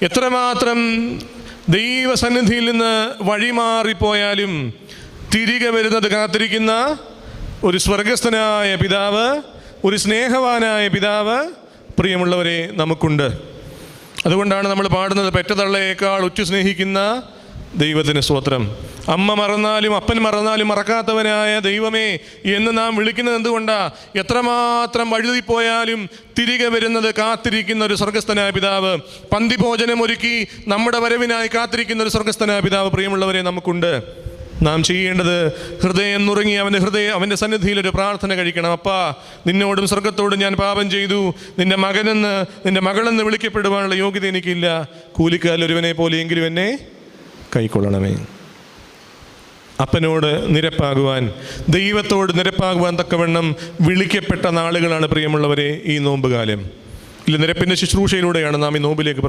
എത്രമാത്രം ദൈവസന്നിധിയിൽ നിന്ന് വഴിമാറിപ്പോയാലും തിരികെ വരുന്നത് കാത്തിരിക്കുന്ന ഒരു സ്വർഗസ്ഥനായ പിതാവ്, ഒരു സ്നേഹവാനായ പിതാവ് പ്രിയമുള്ളവരെ നമുക്കുണ്ട്. അതുകൊണ്ടാണ് നമ്മൾ പാടുന്നത്, പെറ്റതള്ളയേക്കാൾ ഉറ്റു സ്നേഹിക്കുന്ന ദൈവത്തിന് സ്തോത്രം. അമ്മ മറന്നാലും അപ്പൻ മറന്നാലും മറക്കാത്തവനായ ദൈവമേ എന്ന് നാം വിളിക്കുന്നത് എന്തുകൊണ്ടാണ്? എത്രമാത്രം വഴുതിപ്പോയാലും തിരികെ വരുന്നത് കാത്തിരിക്കുന്ന ഒരു സ്വർഗസ്ഥനായ പിതാവ്, പന്തിഭോജനം ഒരുക്കി നമ്മുടെ വരവിനായി കാത്തിരിക്കുന്ന ഒരു സ്വർഗസ്ഥനായ പിതാവ് പ്രിയമുള്ളവരെ നമുക്കുണ്ട്. നാം ചെയ്യേണ്ടത് ഹൃദയം നുറുങ്ങി അവൻ്റെ സന്നിധിയിൽ ഒരു പ്രാർത്ഥന കഴിക്കണം. അപ്പാ, നിന്നോടും സ്വർഗത്തോടും ഞാൻ പാപം ചെയ്തു, നിൻ്റെ മകനെന്ന് നിൻ്റെ മകളെന്ന് വിളിക്കപ്പെടുവാനുള്ള യോഗ്യത എനിക്കില്ല. കൂലിക്കാരൊരുവനെ പോലെയെങ്കിലും എന്നെ കൈക്കൊള്ളണമേ. അപ്പനോട് നിരപ്പാകുവാൻ, ദൈവത്തോട് നിരപ്പാകുവാൻ തക്കവണ്ണം വിളിക്കപ്പെട്ട നാളുകളാണ് പ്രിയമുള്ളവരെ ഈ നോമ്പുകാലം. ഇല്ല, നിരപ്പിൻ്റെ ശുശ്രൂഷയിലൂടെയാണ് നാം ഈ നോമ്പിലേക്ക്